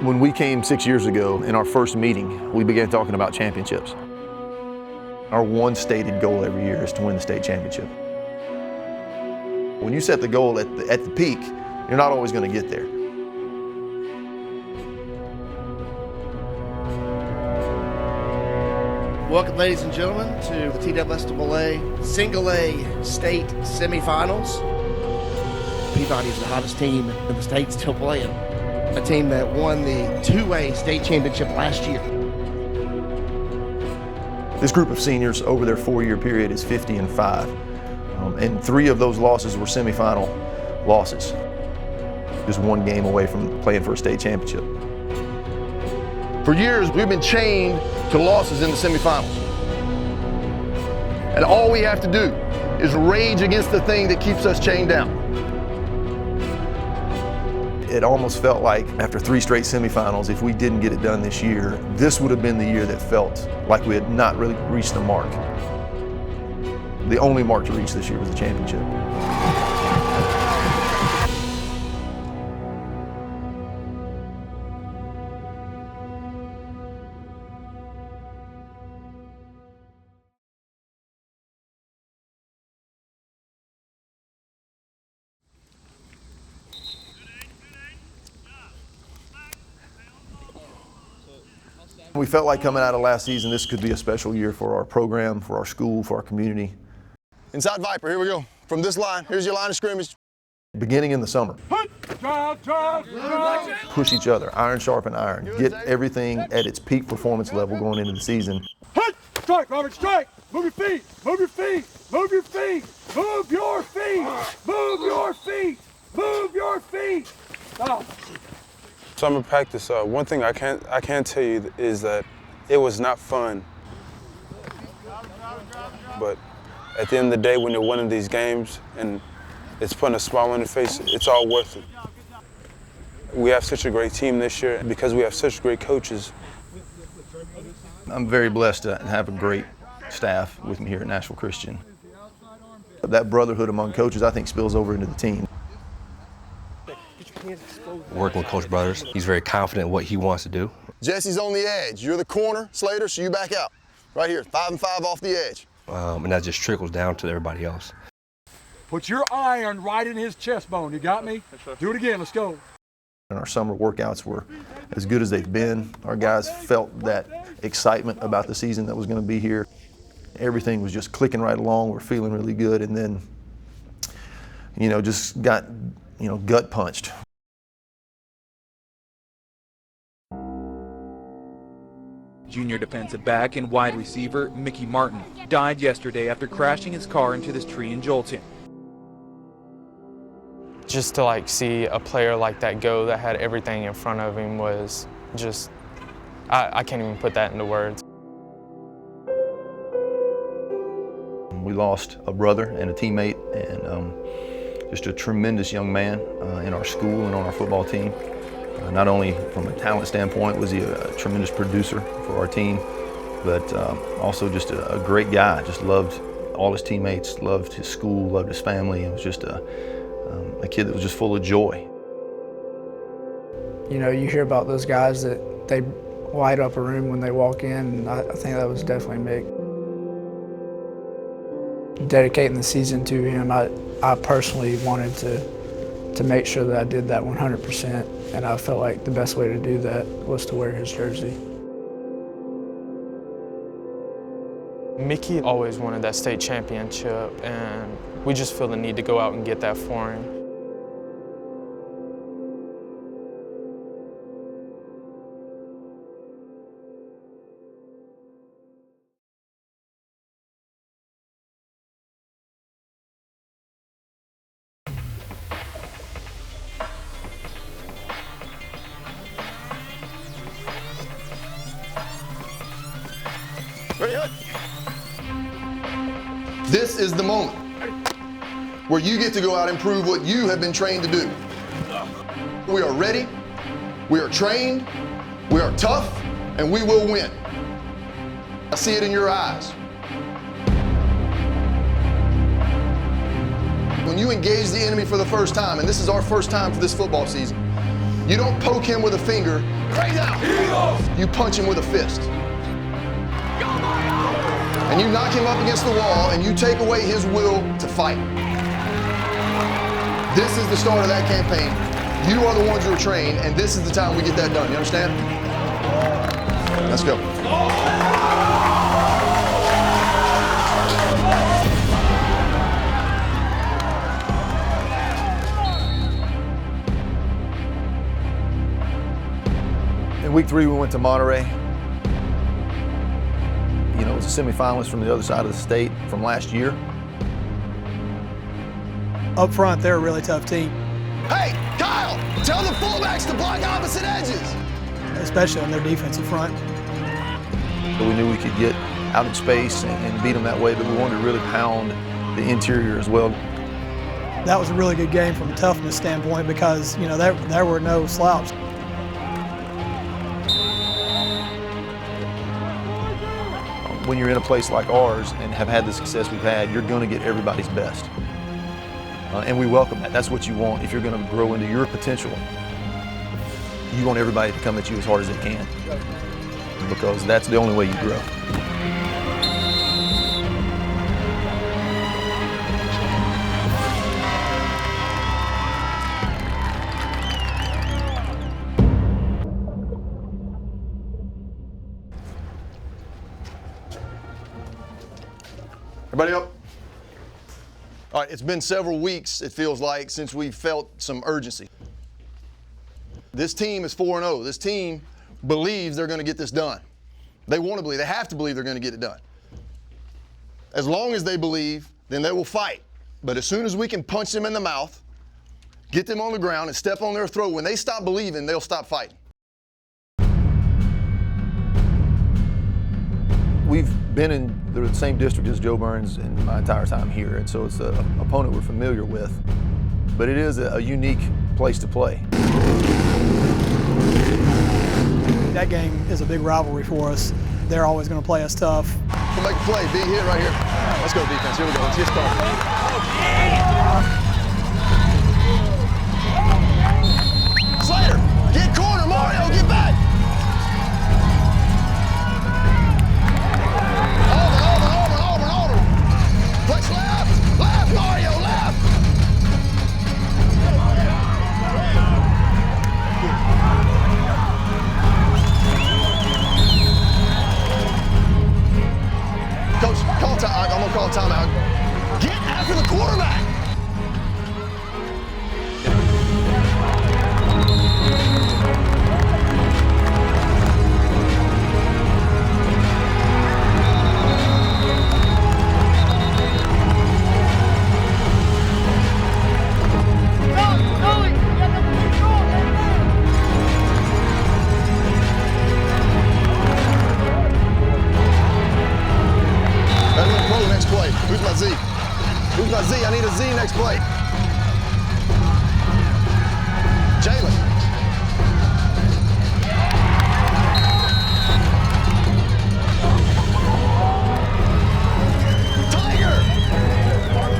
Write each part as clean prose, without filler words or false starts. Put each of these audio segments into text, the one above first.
When we came 6 years ago, in our first meeting, we began talking about championships. Our one stated goal every year is to win the state championship. When you set the goal at the peak, you're not always going to get there. Welcome, ladies and gentlemen, to the TWSAA Single A State Semifinals. Peabody is the hottest team in the state still playing. A team that won the 2A state championship last year. This group of seniors over their 4-year period is 50-5. And 3 of those losses were semifinal losses. Just 1 game away from playing for a state championship. For years, we've been chained to losses in the semifinals. And all we have to do is rage against the thing that keeps us chained down. It almost felt like after 3 straight semifinals, if we didn't get it done this year, this would have been the year that felt like we had not really reached the mark. The only mark to reach this year was the championship. We felt like coming out of last season, this could be a special year for our program, for our school, for our community. Inside Viper, here we go. From this line, here's your line of scrimmage. Beginning in the summer. Push each other, iron sharpen iron. Get everything at its peak performance level going into the season. Strike, Robert, strike! Move your feet! Move your feet! Move your feet! Move your feet! Move your feet! Move your feet! Stop. Summer practice, one thing I can't tell you is that it was not fun. But at the end of the day, when you're winning these games and it's putting a smile on your face, it's all worth it. We have such a great team this year because we have such great coaches. I'm very blessed to have a great staff with me here at Nashville Christian. That brotherhood among coaches, I think, spills over into the team. Working with Coach Brothers, he's very confident in what he wants to do. Jesse's on the edge. You're the corner, Slater, so you back out. Right here, 5 and 5 off the edge. And that just trickles down to everybody else. Put your iron right in his chest bone. You got me? Do it again. Let's go. And our summer workouts were as good as they've been. Our guys felt that excitement about the season that was going to be here. Everything was just clicking right along. We're feeling really good. And then, just got, gut punched. Junior defensive back and wide receiver Mickey Martin died yesterday after crashing his car into this tree in Jolton. Just to see a player like that go that had everything in front of him was just, I can't even put that into words. We lost a brother and a teammate and just a tremendous young man in our school and on our football team. Not only from a talent standpoint was he a tremendous producer for our team, but also just a great guy. Just loved all his teammates, loved his school, loved his family. It was just a kid that was just full of joy. You hear about those guys that they light up a room when they walk in, and I think that was definitely Mick. Dedicating the season to him, I personally wanted to make sure that I did that 100%. And I felt like the best way to do that was to wear his jersey. Mickey always wanted that state championship, and we just feel the need to go out and get that for him. Ready, this is the moment where you get to go out and prove what you have been trained to do. We are ready, we are trained, we are tough, and we will win. I see it in your eyes. When you engage the enemy for the first time, and this is our first time for this football season, You don't poke him with a finger. Raise out. You punch him with a fist. And you knock him up against the wall and you take away his will to fight. This is the start of that campaign. You are the ones who are trained, and this is the time we get that done. You understand? Let's go. In week 3, we went to Monterey. You know, it was a semifinalist from the other side of the state from last year. Up front, they're a really tough team. Hey, Kyle, tell the fullbacks to block opposite edges. Especially on their defensive front. We knew we could get out in space and beat them that way, but we wanted to really pound the interior as well. That was a really good game from a toughness standpoint because, you know, there were no slouch. When you're in a place like ours and have had the success we've had, you're going to get everybody's best. And we welcome that. That's what you want if you're going to grow into your potential. You want everybody to come at you as hard as they can, because that's the only way you grow. Everybody up? All right, it's been several weeks, it feels like, since we've felt some urgency. This team is 4-0. This team believes they're going to get this done. They want to believe, they have to believe they're going to get it done. As long as they believe, then they will fight. But as soon as we can punch them in the mouth, get them on the ground and step on their throat, when they stop believing, they'll stop fighting. We've been in the same district as Joe Burns in my entire time here, and so it's an opponent we're familiar with. But it is a unique place to play. That game is a big rivalry for us. They're always going to play us tough. We'll make a play, big hit right here. Let's go defense, here we go, let's get started. Slater, get corner, Mario, get back. Over. Flex left, Mario, left. Coach, I'm gonna call timeout. Get after the quarterback. Next play. Who's my Z? Who's my Z? I need a Z next play. Jalen.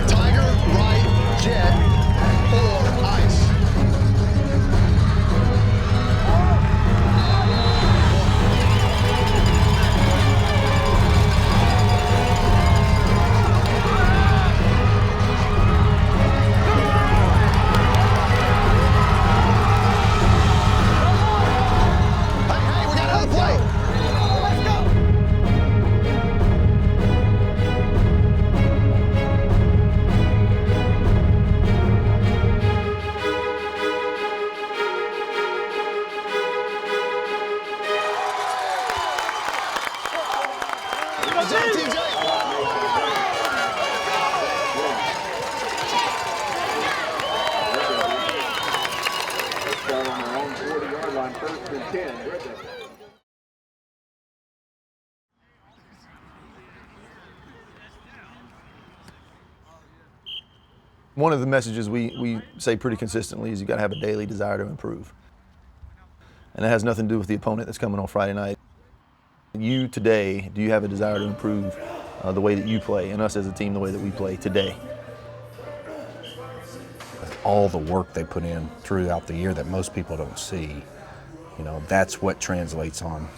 Tiger, right, jet, or ice. One of the messages we say pretty consistently is you got to have a daily desire to improve. And that has nothing to do with the opponent that's coming on Friday night. You today, do you have a desire to improve the way that you play, and us as a team the way that we play today? all the work they put in throughout the year that most people don't see. You know, that's what translates on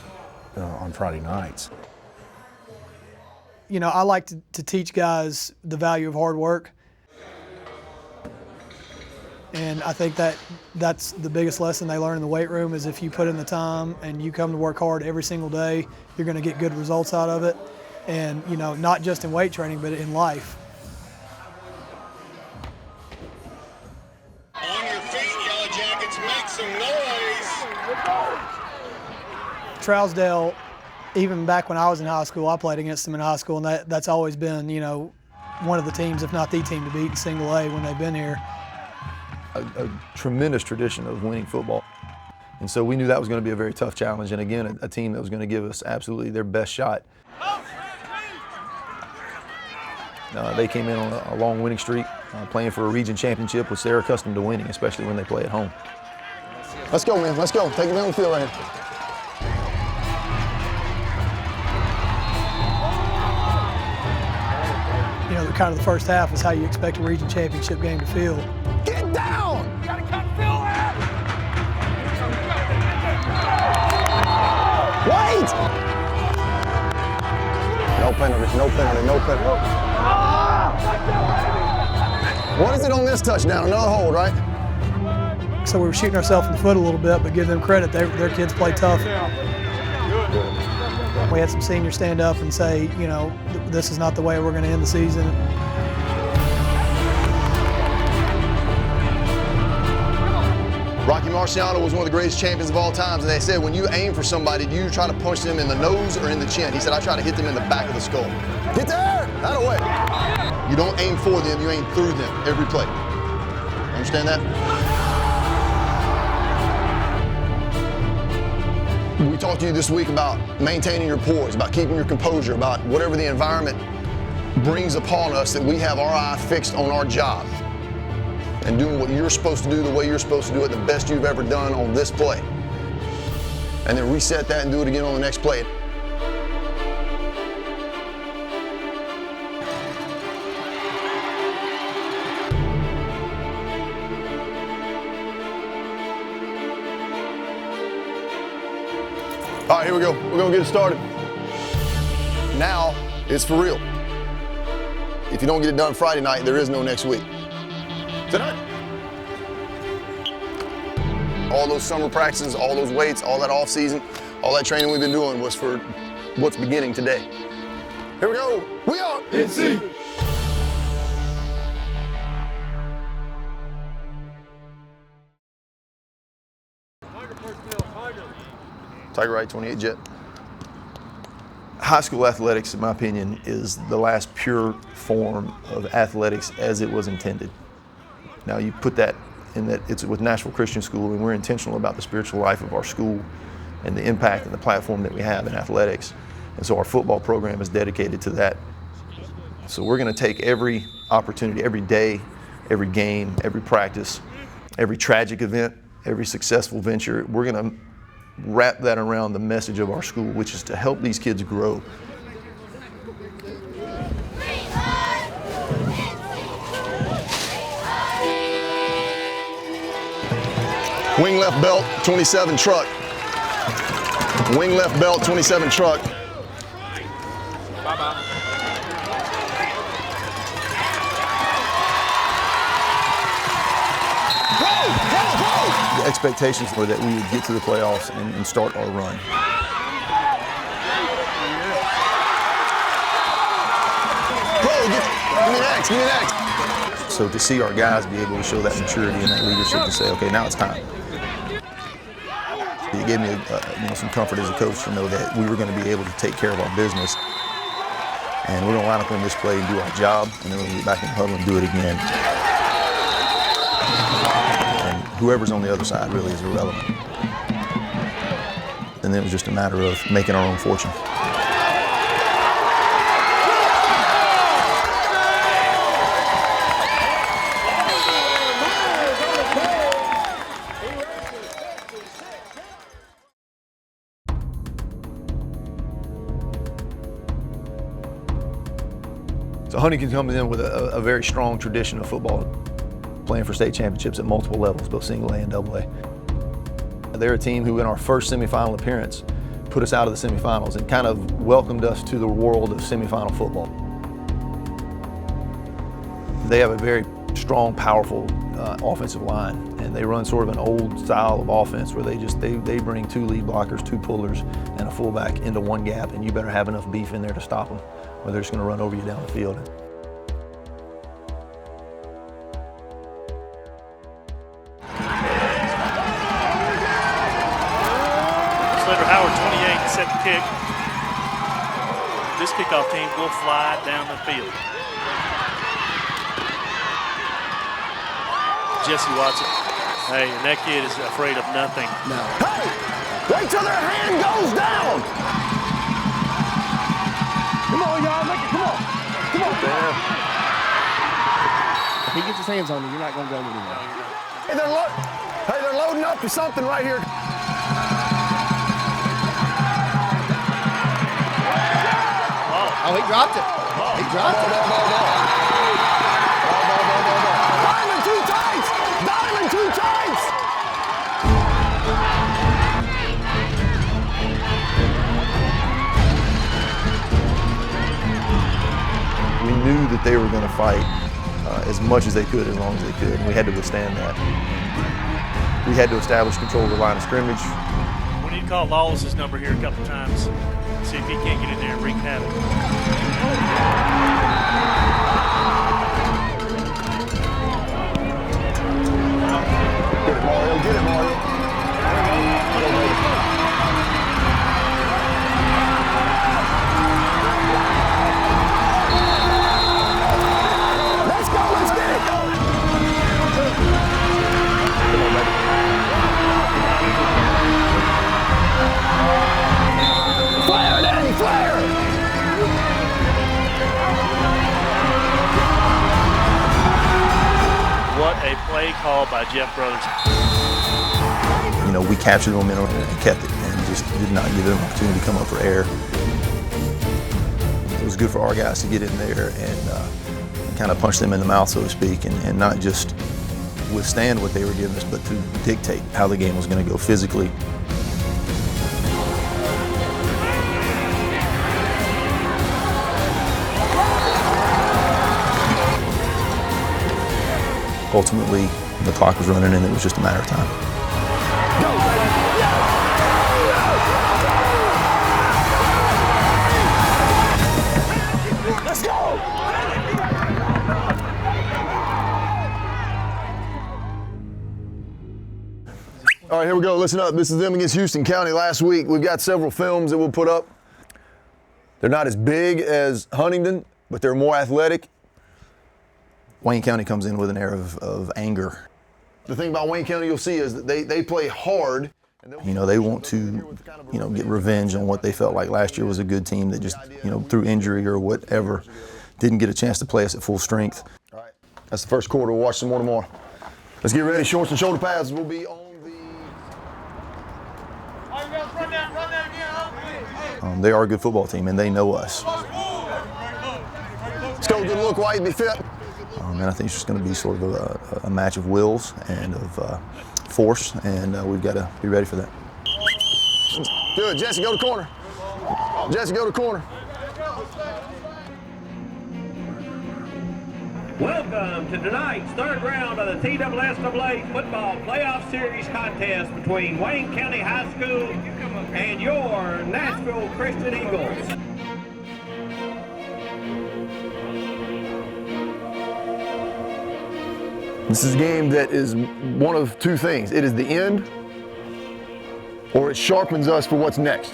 Friday nights. You know, I like to teach guys the value of hard work. And I think that's the biggest lesson they learn in the weight room is if you put in the time and you come to work hard every single day, you're going to get good results out of it. And, you know, not just in weight training, but in life. On your feet, Yellow Jackets, make some noise. Trousdale, even back when I was in high school, I played against them in high school, and that's always been, you know, one of the teams, if not the team, to beat in single A when they've been here. A tremendous tradition of winning football. And so we knew that was going to be a very tough challenge, and again, a team that was going to give us absolutely their best shot. They came in on a long winning streak, playing for a region championship, which they're accustomed to winning, especially when they play at home. Let's go, man. Let's go. Take it down the field right here. You know, kind of the first half is how you expect a region championship game to feel. Get down! You gotta cut Phil out! Wait! No penalty, no penalty, no penalty. What is it on this touchdown? Another hold, right? So we were shooting ourselves in the foot a little bit, but give them credit. Their kids play tough. We had some seniors stand up and say, you know, this is not the way we're going to end the season. Rocky Marciano was one of the greatest champions of all times, and they said when you aim for somebody, do you try to punch them in the nose or in the chin? He said, I try to hit them in the back of the skull. Get there! That away. You don't aim for them, you aim through them every play. Understand that? We talked to you this week about maintaining your poise, about keeping your composure, about whatever the environment brings upon us, that we have our eye fixed on our job and doing what you're supposed to do the way you're supposed to do it, the best you've ever done on this play. And then reset that and do it again on the next play. All right, here we go. We're gonna get it started. Now, it's for real. If you don't get it done Friday night, there is no next week. Tonight. All those summer practices, all those weights, all that off season, all that training we've been doing was for what's beginning today. Here we go. We are NC. Tiger Right 28 Jet. High school athletics, in my opinion, is the last pure form of athletics as it was intended. Now you put that in that it's with Nashville Christian School, and we're intentional about the spiritual life of our school and the impact and the platform that we have in athletics. And so our football program is dedicated to that. So we're going to take every opportunity, every day, every game, every practice, every tragic event, every successful venture. We're going to wrap that around the message of our school, which is to help these kids grow. Wing left belt, 27 truck. Wing left belt, 27 truck. Bye-bye. The expectations were that we would get to the playoffs and start our run. Give me next, give me next. So to see our guys be able to show that maturity and that leadership to say, okay, now it's time. It gave me some comfort as a coach to know that we were going to be able to take care of our business. And we're going to line up on this play and do our job, and then we're going to get back in the huddle and do it again. And whoever's on the other side really is irrelevant. And then it was just a matter of making our own fortune. So Huntington comes in with a very strong tradition of football. playing for state championships at multiple levels, both single A and double A. They're a team who in our first semifinal appearance put us out of the semifinals and kind of welcomed us to the world of semifinal football. They have a very strong, powerful offensive line, and they run sort of an old style of offense where they bring 2 lead blockers, 2 pullers, and a fullback into one gap, and you better have enough beef in there to stop them, or they're just going to run over you down the field. Howard 28 set the kick. This kickoff team will fly down the field. Jesse Watson. Hey, and that kid is afraid of nothing. No. Hey! Wait till their hand goes down! Come on, y'all, make it, come on. Come on. If he gets his hands on you, you're not going to go anywhere. Hey, they're loading up for something right here. Oh, he dropped it. He dropped it. Diamond too tight! Diamond too tight! We knew that they were going to fight as much as they could, as long as they could, and we had to withstand that. We had to establish control of the line of scrimmage. We need to call Lawless's number here a couple times. See if he can't get in there and wreak havoc. Get it, Mario. Get it, Mario. Let's go. Let's get it. Come on, baby. Flare, Danny, flare! What a play call by Jeff Brothers. You know, we captured the momentum and kept it, and just did not give them an opportunity to come up for air. It was good for our guys to get in there and kind of punch them in the mouth, so to speak, and not just withstand what they were giving us, but to dictate how the game was going to go physically. Ultimately, the clock was running and it was just a matter of time. Let's go! All right, here we go. Listen up. This is them against Houston County last week. We've got several films that we'll put up. They're not as big as Huntington, but they're more athletic. Wayne County comes in with an air of anger. The thing about Wayne County you'll see is that they play hard. You know, they want to, you know, get revenge on what they felt like last year was a good team that just, you know, through injury or whatever, didn't get a chance to play us at full strength. All right, that's the first quarter. We'll watch some more tomorrow. Let's get ready. Shorts and shoulder pads will be on the... They are a good football team, and they know us. Let's go. Good look, White. Be fit. And I think it's just going to be sort of a match of wills and of force, and we've got to be ready for that. Good. Jesse, go to corner. Jesse, go to corner. Welcome to tonight's third round of the TSSAA Football Playoff Series contest between Wayne County High School and your Nashville Christian Eagles. This is a game that is one of two things. It is the end, or it sharpens us for what's next.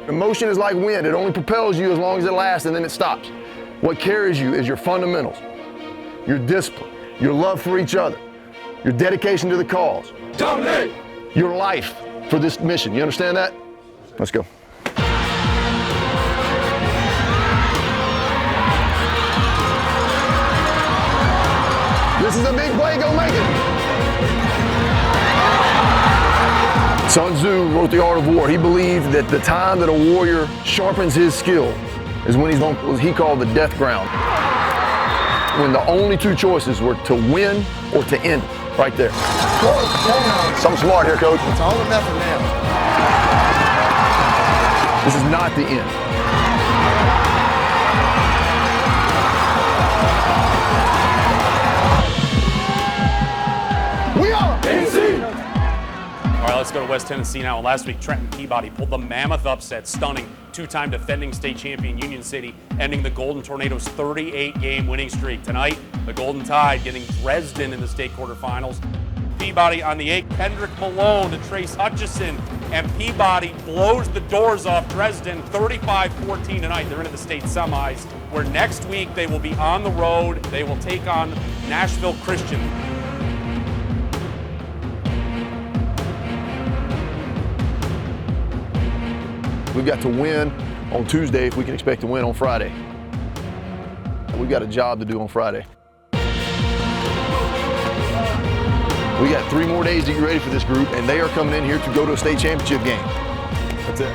Emotion is like wind. It only propels you as long as it lasts, and then it stops. What carries you is your fundamentals, your discipline, your love for each other, your dedication to the cause. Dominate! Your life for this mission. You understand that? Let's go. This is a big play, go make it. Sun Tzu wrote The Art of War. He believed that the time that a warrior sharpens his skill is when he's on what he called the death ground. when the only two choices were to win or to end it. Right there. Something smart here, Coach. It's all or nothing now. This is not the end. We are NC. All right, let's go to West Tennessee now. Last week, Trenton Peabody pulled the mammoth upset, stunning two-time defending state champion Union City, ending the Golden Tornadoes' 38-game winning streak. Tonight, the Golden Tide getting Dresden in the state quarterfinals. Peabody on the 8, Kendrick Malone to Trace Hutchison, and Peabody blows the doors off Dresden 35-14 tonight. They're into the state semis, where next week they will be on the road. They will take on Nashville Christian. We've got to win on Tuesday if we can expect to win on Friday. We've got a job to do on Friday. We got 3 more days to get ready for this group, and they are coming in here to go to a state championship game. That's it.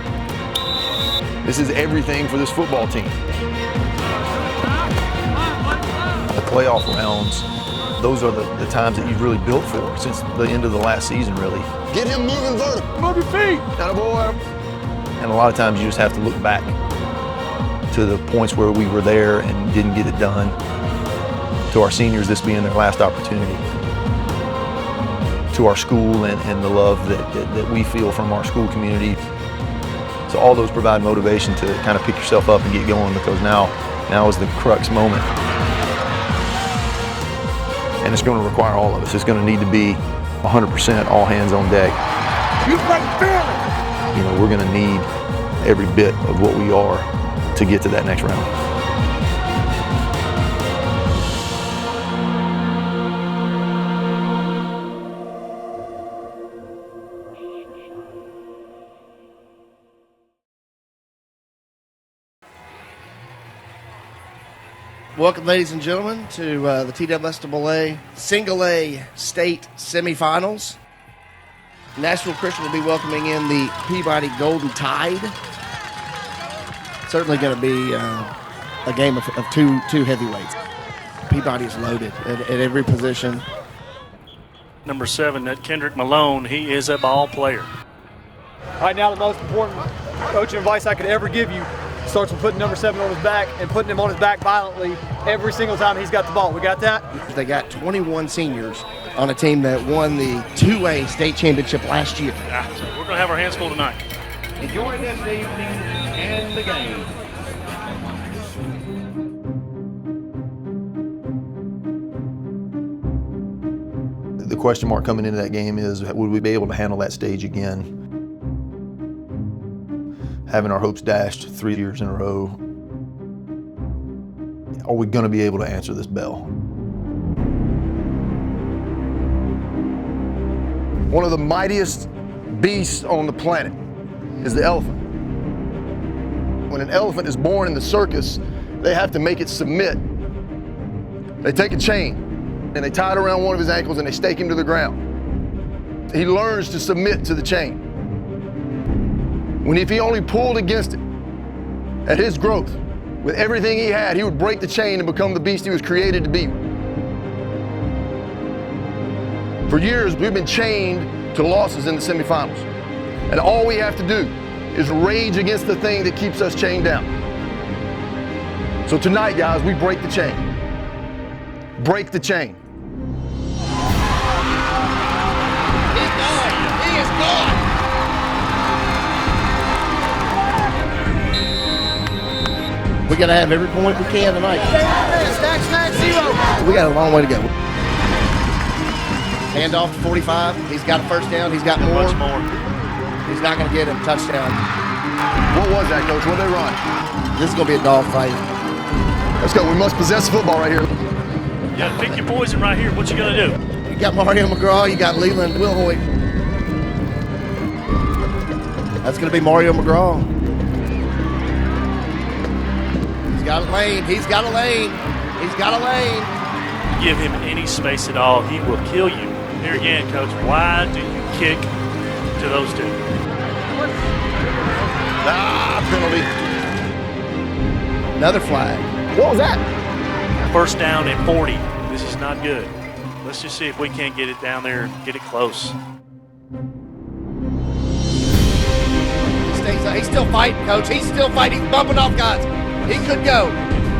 This is everything for this football team. The playoff rounds, those are the times that you've really built for since the end of the last season, really. Get him moving vertical. Move your feet. Attaboy. And a lot of times you just have to look back to the points where we were there and didn't get it done. To our seniors, this being their last opportunity. To our school and the love that we feel from our school community. So all those provide motivation to kind of pick yourself up and get going, because now is the crux moment. And it's going to require all of us. It's going to need to be 100% all hands on deck. You can feel it. You know, we're going to need every bit of what we are to get to that next round. Welcome, ladies and gentlemen, to the TWSAA Single A State Semifinals. Nashville Christian will be welcoming in the Peabody Golden Tide. Certainly going to be a game of two heavyweights. Peabody is loaded at every position. Number 7, that Kendrick Malone, he is a ball player. Right now, the most important coaching advice I could ever give you starts with putting number 7 on his back and putting him on his back violently every single time he's got the ball. We got that? They got 21 seniors on a team that won the 2A state championship last year. Yeah, so we're going to have our hands full tonight. Enjoy this evening and the game. The question mark coming into that game is, would we be able to handle that stage again? Having our hopes dashed 3 years in a row, are we going to be able to answer this bell? One of the mightiest beasts on the planet is the elephant. When an elephant is born in the circus, they have to make it submit. They take a chain and they tie it around one of his ankles and they stake him to the ground. He learns to submit to the chain. If he only pulled against it, at his growth, with everything he had, he would break the chain and become the beast he was created to be. For years, we've been chained to losses in the semifinals. And all we have to do is rage against the thing that keeps us chained down. So tonight, guys, we break the chain. Break the chain. He's gone. He is gone. We got to have every point we can tonight. Stack, 0. We got a long way to go. Hand off to 45. He's got a first down. He's got more. Much more. He's not going to get him. Touchdown. What was that, Coach? What'd they run? This is going to be a dog fight. Let's go. We must possess the football right here. You got to pick your poison right here. What you going to do? You got Mario McGraw. You got Leland Wilhoit. That's going to be Mario McGraw. He's got a lane. He's got a lane. He's got a lane. Give him any space at all, he will kill you. Here again, Coach, why do you kick to those two? Penalty. Another flag. What was that? first down and 40. This is not good. Let's just see if we can't get it down there, get it close. He's still fighting, Coach. He's still fighting. He's bumping off guys. He could go.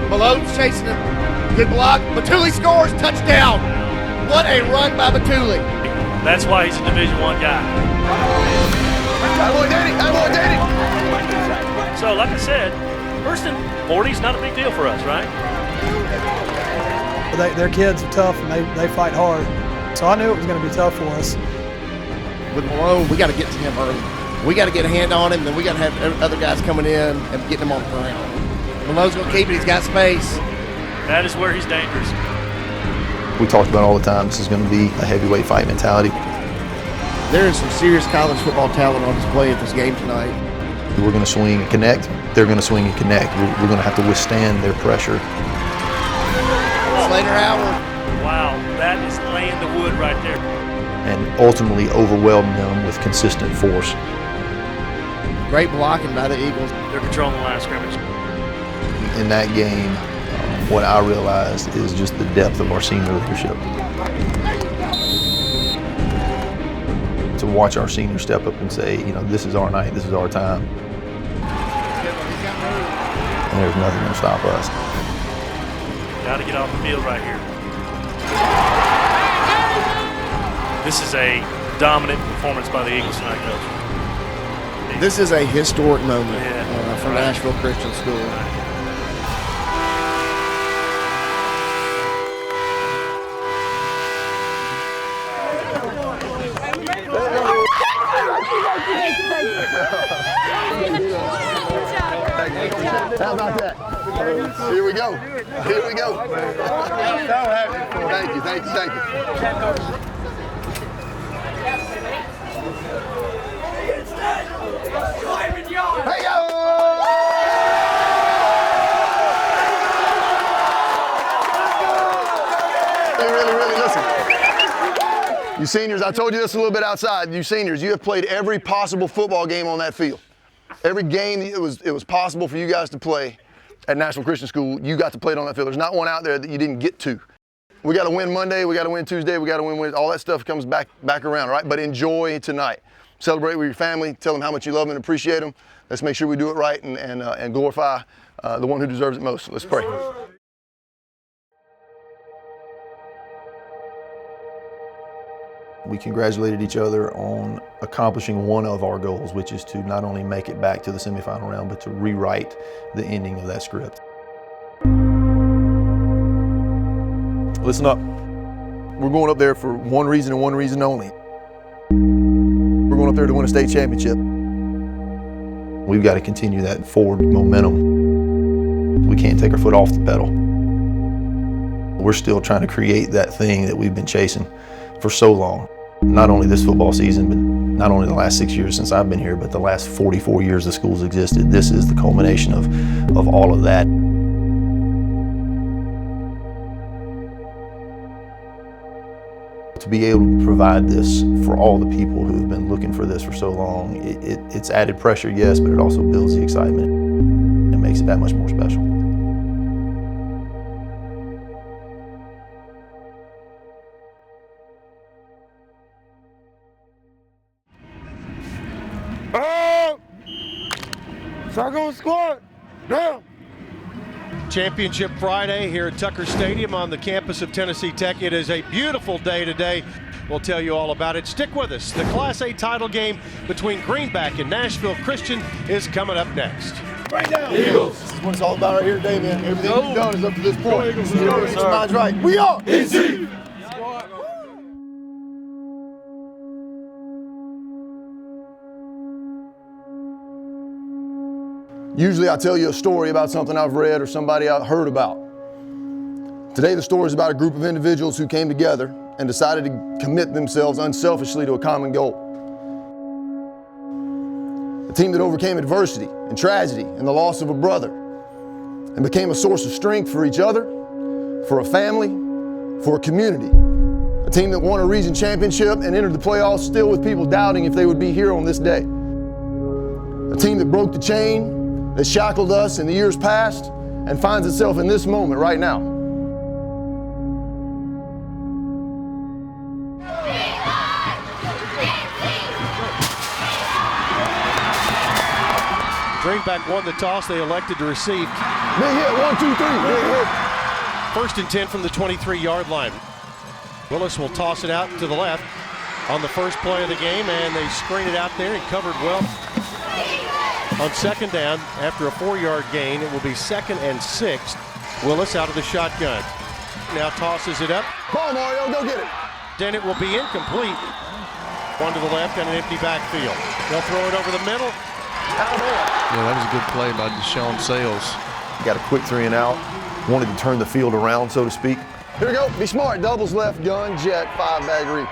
Malone's chasing him. Good block. Bituli scores. Touchdown. What a run by Bituli. That's why he's a Division I guy. So, like I said, first and 40 is not a big deal for us, right? Their kids are tough, and they fight hard. So I knew it was going to be tough for us. With Malone, we got to get to him early. We got to get a hand on him, then we got to have other guys coming in and getting him on the ground. Malone's going to keep it. He's got space. That is where he's dangerous. We talked about all the time, this is going to be a heavyweight fight mentality. There is some serious college football talent on display at this game tonight. We're going to swing and connect. They're going to swing and connect. We're going to have to withstand their pressure. Slater Howard. Wow, that is laying the wood right there. And ultimately overwhelm them with consistent force. Great blocking by the Eagles. They're controlling the line of scrimmage. In that game, what I realized is just the depth of our senior leadership. To watch our seniors step up and say, you know, this is our night, this is our time. And there's nothing going to stop us. Got to get off the field right here. This is a dominant performance by the Eagles tonight, Coach. This is a historic moment for right. Nashville Christian School. How about that? Here we go. Here we go. Thank you, thank you, thank you. Hey, yo! Really, listen. You seniors, I told you this a little bit outside. You seniors, you have played every possible football game on that field. Every game it was possible for you guys to play at Nashville Christian School, you got to play it on that field. There's not one out there that you didn't get to. We got to win Monday, we got to win Tuesday, we got to win Wednesday. All that stuff comes back around, right? But enjoy tonight. Celebrate with your family. Tell them how much you love them and appreciate them. Let's make sure we do it right and glorify the one who deserves it most. Let's pray. We congratulated each other on accomplishing one of our goals, which is to not only make it back to the semifinal round, but to rewrite the ending of that script. Listen up. We're going up there for one reason and one reason only. We're going up there to win a state championship. We've got to continue that forward momentum. We can't take our foot off the pedal. We're still trying to create that thing that we've been chasing for so long. Not only this football season, but not only the last 6 years since I've been here, but the last 44 years the school's existed. This is the culmination of all of that. To be able to provide this for all the people who have been looking for this for so long, it's added pressure, yes, but it also builds the excitement. It makes it that much more special. Circle squad, down. Championship Friday here at Tucker Stadium on the campus of Tennessee Tech. It is a beautiful day today. We'll tell you all about it. Stick with us. The Class A title game between Greenback and Nashville Christian is coming up next. Right down. Eagles. This is what it's all about right here today, man. Everything you've done is up to this point. Eagles, get your minds right. We are NC. Usually I tell you a story about something I've read or somebody I've heard about. Today the story is about a group of individuals who came together and decided to commit themselves unselfishly to a common goal. A team that overcame adversity and tragedy and the loss of a brother and became a source of strength for each other, for a family, for a community. A team that won a region championship and entered the playoffs still with people doubting if they would be here on this day. A team that broke the chain that shackled us in the years past and finds itself in this moment right now. Greenback won the toss. They elected to receive. Big hit, 1, 2, 3, big hit. First and 10 from the 23-yard line. Willis will toss it out to the left on the first play of the game, and they screen it out there and covered well. On second down, after a 4-yard gain, it will be 2nd and 6. Willis out of the shotgun. Now tosses it up. Ball, Mario, go get it. Then it will be incomplete. One to the left and an empty backfield. They'll throw it over the middle. Yeah, that was a good play by Deshaun Sales. Got a quick 3 and out. Wanted to turn the field around, so to speak. Here we go. Be smart. Doubles left, gun, jet, 5-bag read.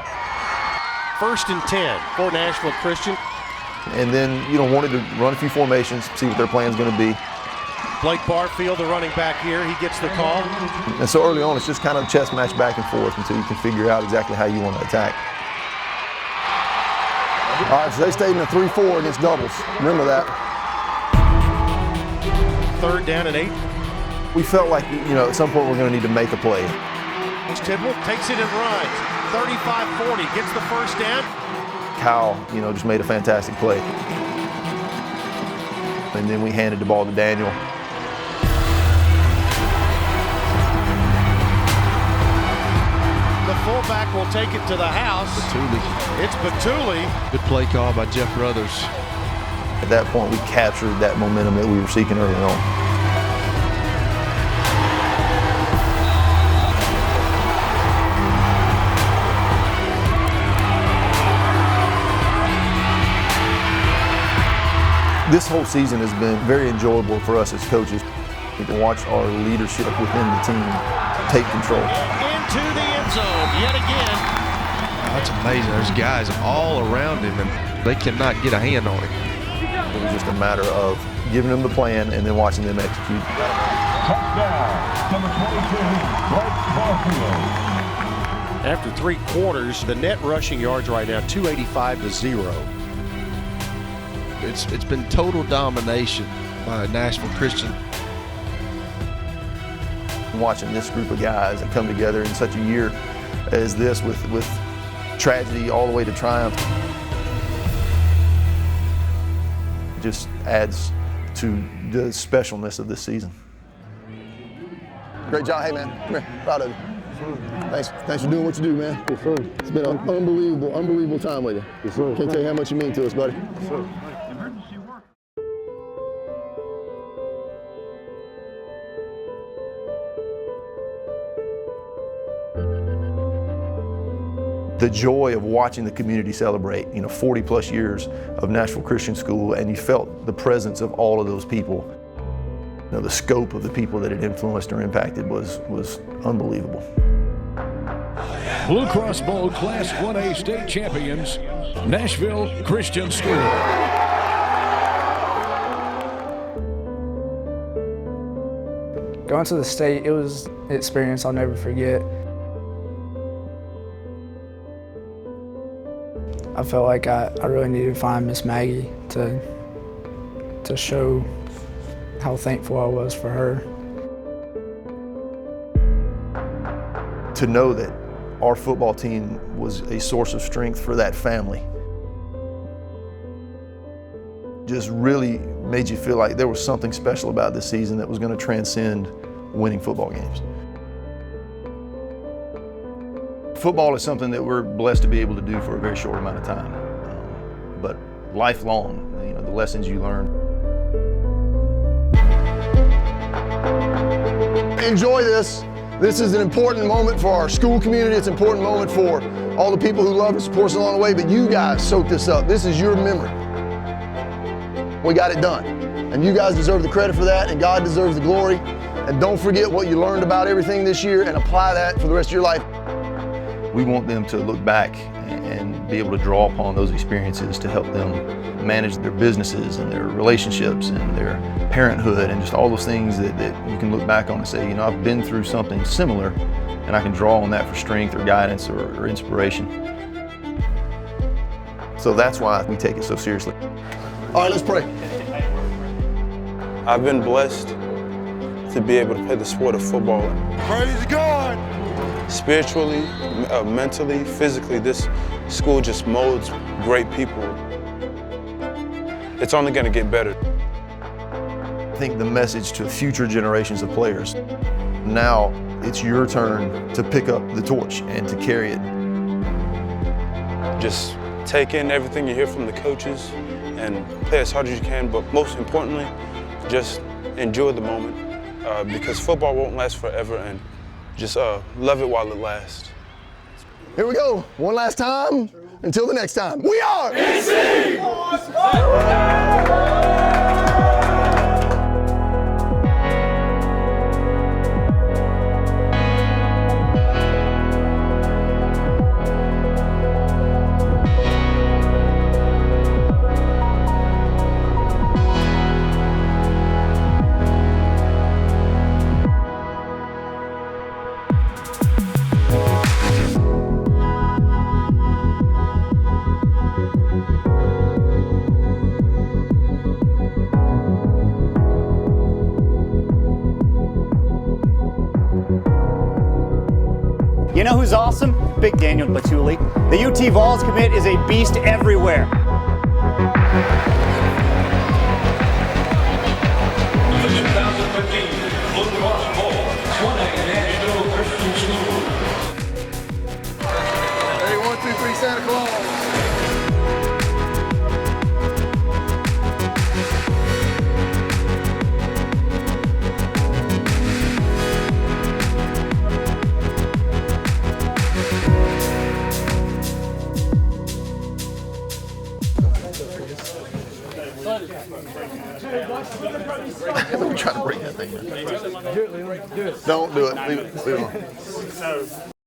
First and 10 for Nashville Christian. And then, wanted to run a few formations, see what their plan's going to be. Blake Barfield, the running back here, he gets the call. And so early on, it's just kind of a chess match back and forth until you can figure out exactly how you want to attack. All right, so they stayed in a 3-4 against doubles. Remember that. 3rd down and 8. We felt like, at some point we're going to need to make a play. Tidwell takes it and runs. 35-40, gets the first down. Kyle, just made a fantastic play. And then we handed the ball to Daniel. The fullback will take it to the house. Bituli. It's Bituli. Good play call by Jeff Brothers. At that point, we captured that momentum that we were seeking early on. This whole season has been very enjoyable for us as coaches. To watch our leadership within the team take control. Into the end zone yet again. That's amazing. There's guys all around him, and they cannot get a hand on him. It was just a matter of giving them the plan and then watching them execute. Touchdown, number 22, Blake Barfield. After 3 quarters, the net rushing yards right now, 285 to 0. It's been total domination by Nashville Christian. Watching this group of guys that come together in such a year as this with tragedy all the way to triumph just adds to the specialness of this season. Great job. Hey, man. Come here. Proud of you. Thanks for doing what you do, man. Yes, sir. It's been an unbelievable time with you. Yes, sir. Can't tell you how much you mean to us, buddy. Yes, sir. The joy of watching the community celebrate, 40 plus years of Nashville Christian School, and you felt the presence of all of those people. The scope of the people that it influenced or impacted was unbelievable. Blue Cross Bowl Class 1A state champions, Nashville Christian School. Going to the state, it was an experience I'll never forget. I felt like I really needed to find Miss Maggie to show how thankful I was for her. To know that our football team was a source of strength for that family just really made you feel like there was something special about this season that was going to transcend winning football games. Football is something that we're blessed to be able to do for a very short amount of time, but lifelong, the lessons you learn. Enjoy this. This is an important moment for our school community. It's an important moment for all the people who love and support us along the way, but you guys soak this up. This is your memory. We got it done. And you guys deserve the credit for that, and God deserves the glory. And don't forget what you learned about everything this year and apply that for the rest of your life. We want them to look back and be able to draw upon those experiences to help them manage their businesses and their relationships and their parenthood and just all those things that you can look back on and say, I've been through something similar and I can draw on that for strength or guidance or inspiration. So that's why we take it so seriously. All right, let's pray. I've been blessed to be able to play the sport of football. Praise God! Spiritually, mentally, physically, this school just molds great people. It's only going to get better. think the message to future generations of players. Now it's your turn to pick up the torch and to carry it. Just take in everything you hear from the coaches and play as hard as you can, but most importantly, just enjoy the moment because football won't last forever, and just love it while it lasts. Here we go, one last time. Until the next time, we are NC! You know who's awesome? Big Daniel Bituli. The UT Vols commit is a beast everywhere. The 2015 Blue Cross Bowl, 20 Nashville Christian Eagles. Hey, 1, 2, 3, Santa Claus. I'm trying to break that thing. Don't do it. Leave it alone.